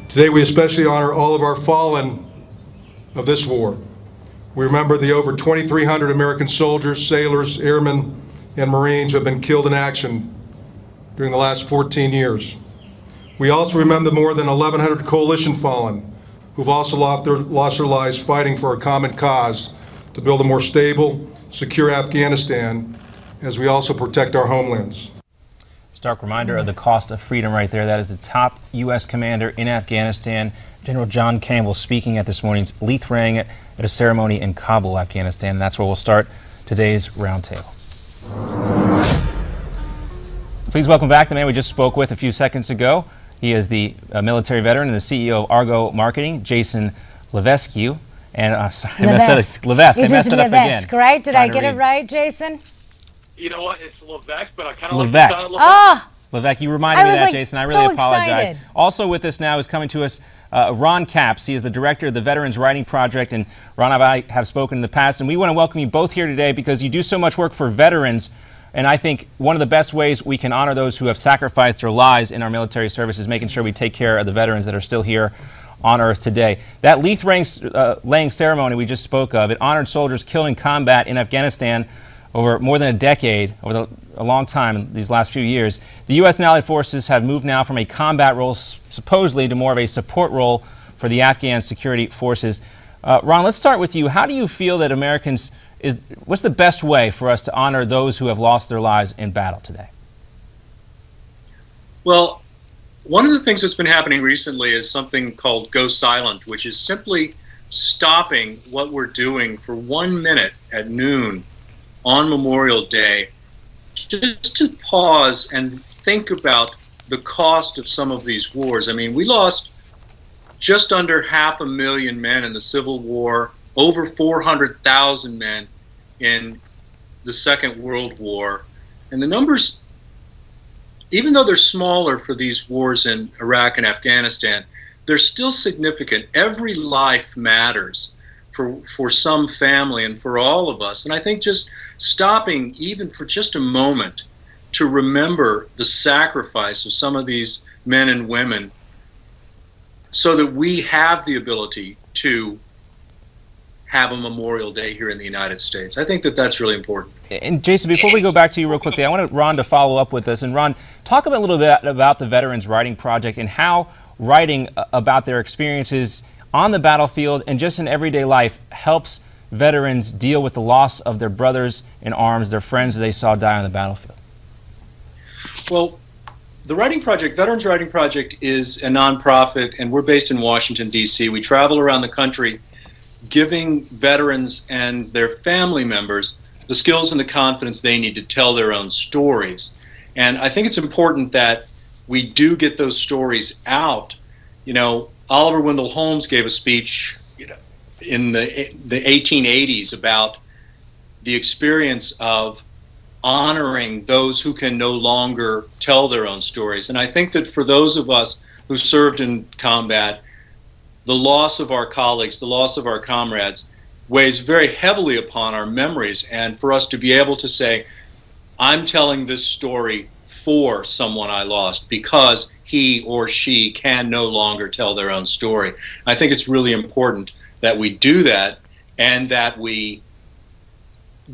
Today we especially honor all of our fallen of this war. We remember the over 2,300 American soldiers, sailors, airmen, and Marines who have been killed in action during the last 14 years. We also remember the more than 1,100 coalition fallen who've also lost their lives fighting for a common cause to build a more stable, secure Afghanistan as we also protect our homelands. Stark reminder of the cost of freedom right there. That is the top U.S. commander in Afghanistan, General John Campbell, speaking at this morning's Leith Rang at a ceremony in Kabul, Afghanistan. And that's where we'll start today's roundtable. Please welcome back the man we just spoke with a few seconds ago. He is the military veteran and the CEO of Argo Marketing, Jason Levesque. And sorry, I messed that up. Levesque. I messed it up again. Right? Did I get it right, Jason? You know what? It's Levesque, but I kind of like Levesque. the sound of Levesque. Levesque, you reminded me of that, Jason. I really apologize. Excited. Also with us now is coming to us Ron Capps. He is the director of the Veterans Writing Project, and Ron and I have spoken in the past, and we want to welcome you both here today because you do so much work for veterans, and I think one of the best ways we can honor those who have sacrificed their lives in our military service is making sure we take care of the veterans that are still here on Earth today. That Leith laying ceremony we just spoke of, it honored soldiers killed in combat in Afghanistan over more than a decade, over a long time, these last few years. The U.S. and Allied forces have moved now from a combat role, supposedly, to more of a support role for the Afghan security forces. Ron, let's start with you. How do you feel that Americans, what's the best way for us to honor those who have lost their lives in battle today? Well, one of the things that's been happening recently is something called Go Silent, which is simply stopping what we're doing for 1 minute at noon on Memorial Day, just to pause and think about the cost of some of these wars. I mean, we lost just under 500,000 men in the Civil War, over 400,000 men in the Second World War. And the numbers, even though they're smaller for these wars in Iraq and Afghanistan, they're still significant. Every life matters for some family and for all of us. And I think just stopping even for just a moment to remember the sacrifice of some of these men and women so that we have the ability to have a Memorial Day here in the United States. I think that that's really important. And Jason, before we go back to you real quickly, I want Ron to follow up with us. And Ron, talk a little bit about the Veterans Writing Project and how writing about their experiences on the battlefield and just in everyday life helps veterans deal with the loss of their brothers in arms, their friends that they saw die on the battlefield. Well, the Writing Project, Veterans Writing Project, is a nonprofit, and we're based in Washington, D.C. We travel around the country giving veterans and their family members the skills and the confidence they need to tell their own stories. And I think it's important that we do get those stories out. You know, Oliver Wendell Holmes gave a speech, in the 1880s about the experience of honoring those who can no longer tell their own stories. And I think that for those of us who served in combat, the loss of our colleagues, the loss of our comrades, weighs very heavily upon our memories. And for us to be able to say, I'm telling this story for someone I lost because he or she can no longer tell their own story. I think it's really important that we do that and that we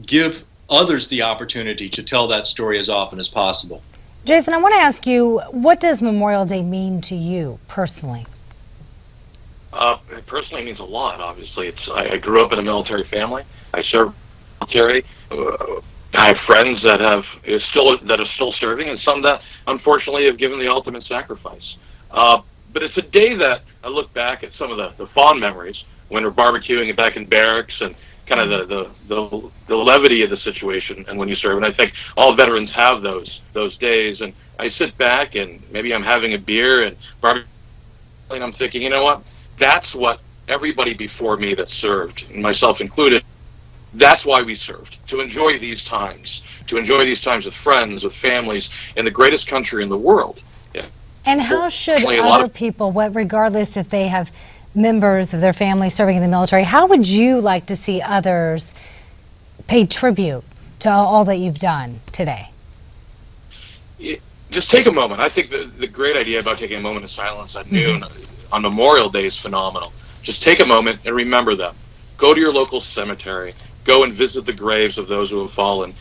give others the opportunity to tell that story as often as possible. Jason, I want to ask you, what does Memorial Day mean to you personally? It personally means a lot, obviously. I grew up in a military family. I served military. I have friends that are still serving, and some that unfortunately have given the ultimate sacrifice. But it's a day that I look back at some of the fond memories when we're barbecuing back in barracks and kind of the levity of the situation and when you serve. And I think all veterans have those days. And I sit back and maybe I'm having a beer and barbecue, and I'm thinking, you know what? That's what everybody before me that served, myself included, that's why we served, to enjoy these times with friends, with families, in the greatest country in the world. Yeah. And how should other people, regardless if they have members of their family serving in the military, how would you like to see others pay tribute to all that you've done today? Just take a moment. I think the great idea about taking a moment of silence at noon on Memorial Day is phenomenal. Just take a moment and remember them. Go to your local cemetery. Go and visit the graves of those who have fallen.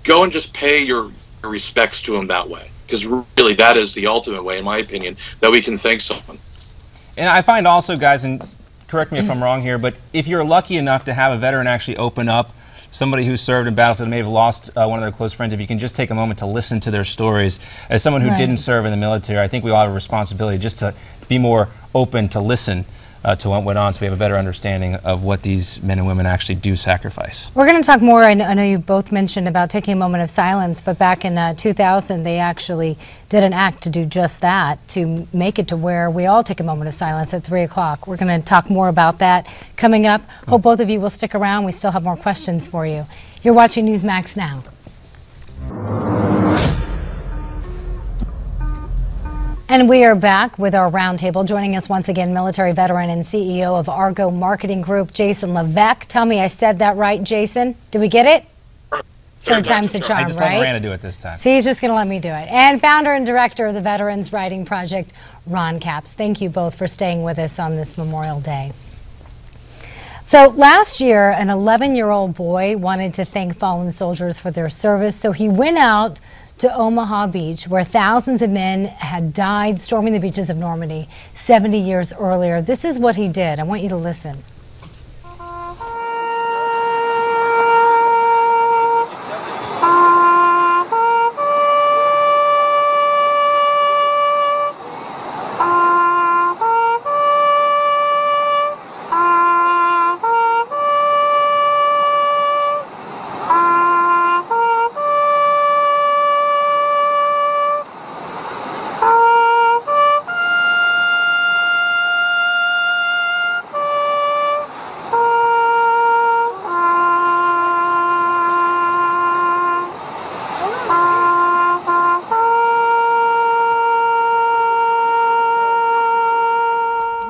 Go and just pay your respects to them that way. Because really, that is the ultimate way, in my opinion, that we can thank someone. And I find also, guys, and correct me if I'm wrong here, but if you're lucky enough to have a veteran actually open up, somebody who served in battlefield, may have lost one of their close friends, if you can just take a moment to listen to their stories. As someone who didn't serve in the military, I think we all have a responsibility just to be more open to listen to what went on, so we have a better understanding of what these men and women actually do sacrifice. We're going to talk more. I know you both mentioned about taking a moment of silence, but back in 2000, they actually did an act to do just that, to make it to where we all take a moment of silence at 3 o'clock. We're going to talk more about that coming up. Hope both of you will stick around. We still have more questions for you. You're watching Newsmax Now. And we are back with our roundtable. Joining us once again, military veteran and CEO of Argo Marketing Group, Jason Levesque. Tell me I said that right, Jason. Did we get it? Third time's the charm, right? I just let Miranda do it this time. See, he's just going to let me do it. And founder and director of the Veterans Writing Project, Ron Capps. Thank you both for staying with us on this Memorial Day. So last year, an 11-year-old boy wanted to thank fallen soldiers for their service, so he went out to Omaha Beach, where thousands of men had died storming the beaches of Normandy 70 years earlier. This is what he did. I want you to listen.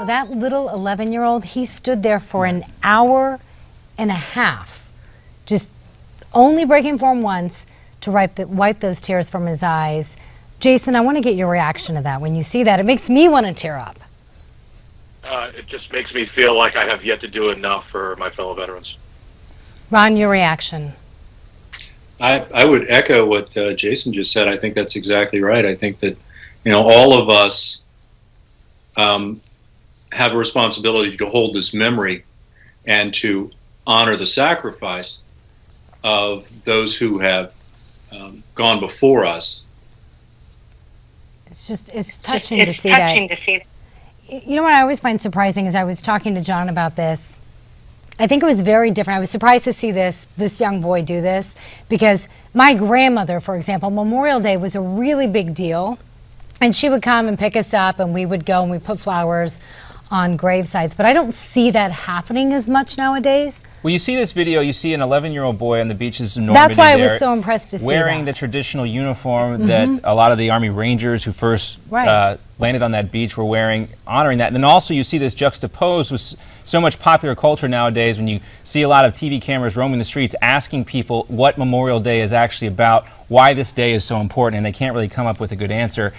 That little 11-year-old, he stood there for an hour and a half, just only breaking form once to wipe those tears from his eyes. Jason, I want to get your reaction to that. When you see that, it makes me want to tear up. It just makes me feel like I have yet to do enough for my fellow veterans. Ron, your reaction? I would echo what Jason just said. I think that's exactly right. I think that, all of us have a responsibility to hold this memory and to honor the sacrifice of those who have gone before us. It's touching to see that. You know what I always find surprising is I was talking to John about this. I think it was very different. I was surprised to see this young boy do this, because my grandmother, for example, Memorial Day was a really big deal, and she would come and pick us up, and we would go and we put flowers on gravesites, but I don't see that happening as much nowadays. Well, you see this video, you see an 11-year-old boy on the beaches of Normandy. That's why I was so impressed to see wearing the traditional uniform that a lot of the Army Rangers who first landed on that beach were wearing, honoring that. And then also you see this juxtaposed with so much popular culture nowadays, when you see a lot of TV cameras roaming the streets asking people what Memorial Day is actually about, why this day is so important, and they can't really come up with a good answer.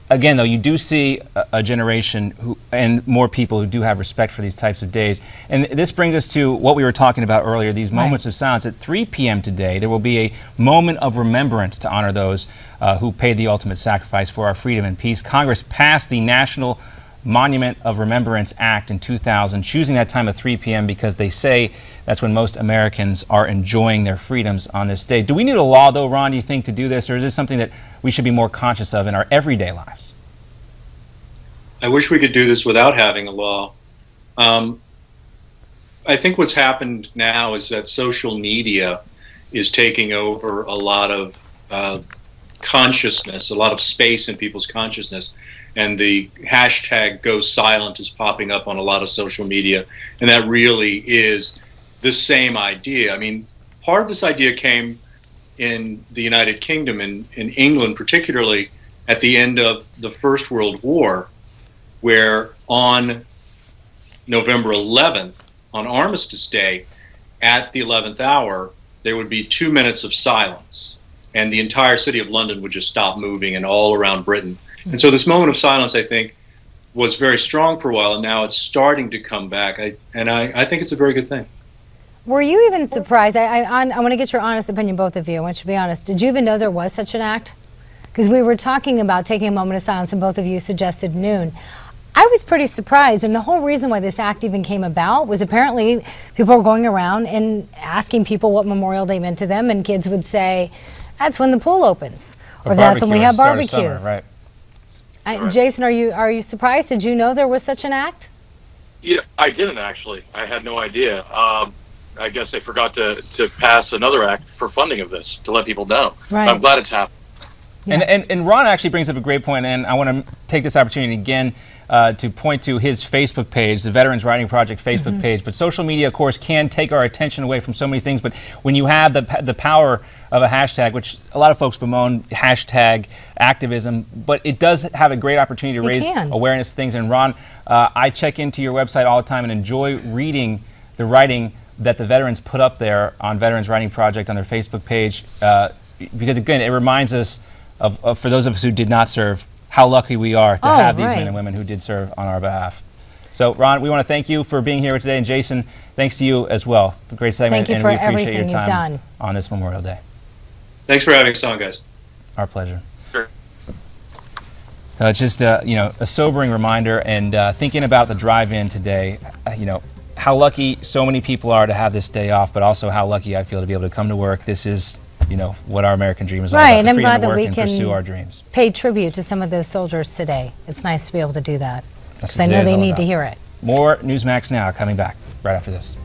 Again, though, you do see a generation and more people who do have respect for these types of days. And this brings us to what we were talking about earlier, these moments of silence. At 3 p.m. today, there will be a moment of remembrance to honor those who paid the ultimate sacrifice for our freedom and peace. Congress passed the National Monument of Remembrance Act in 2000, choosing that time of 3 p.m. because they say that's when most Americans are enjoying their freedoms on this day. Do we need a law, though, Ron, do you think, to do this, or is this something that we should be more conscious of in our everyday lives? I wish we could do this without having a law. I think what's happened now is that social media is taking over a lot of consciousness, a lot of space in people's consciousness. And the hashtag Go Silent is popping up on a lot of social media. And that really is the same idea. I mean, part of this idea came in the United Kingdom, in England particularly, at the end of the First World War, where on November 11th, on Armistice Day, at the 11th hour, there would be 2 minutes of silence. And the entire city of London would just stop moving, and all around Britain. And so this moment of silence, I think, was very strong for a while, and now it's starting to come back. I think it's a very good thing. Were you even surprised? I want to get your honest opinion, both of you. I want you to be honest. Did you even know there was such an act? Because we were talking about taking a moment of silence, and both of you suggested noon. I was pretty surprised, and the whole reason why this act even came about was apparently people were going around and asking people what Memorial Day meant to them, and kids would say, that's when the pool opens, or that's when we have barbecues. Right. Jason, are you surprised? Did you know there was such an act? Yeah, I didn't actually. I had no idea. I guess they forgot to pass another act for funding of this to let people know. Right. I'm glad it's happened. Yeah. And Ron actually brings up a great point, and I want to take this opportunity again to point to his Facebook page, the Veterans Writing Project Facebook page. But social media, of course, can take our attention away from so many things. But when you have the power of a hashtag, which a lot of folks bemoan hashtag activism, but it does have a great opportunity to raise awareness of things. And Ron, I check into your website all the time and enjoy reading the writing that the veterans put up there on Veterans Writing Project on their Facebook page, because again, it reminds us of, for those of us who did not serve, how lucky we are to have these men and women who did serve on our behalf. So Ron, we want to thank you for being here today, and Jason, thanks to you as well. Great segment, and we appreciate your time on this Memorial Day. Thanks for having us on, guys. Our pleasure. Sure. It's just a sobering reminder, and thinking about the drive-in today, how lucky so many people are to have this day off, but also how lucky I feel to be able to come to work. This is, what our American dream is all about, the freedom to work and pursue our dreams. Pay tribute to some of those soldiers today. It's nice to be able to do that, because I know they need to hear it. More Newsmax Now coming back right after this.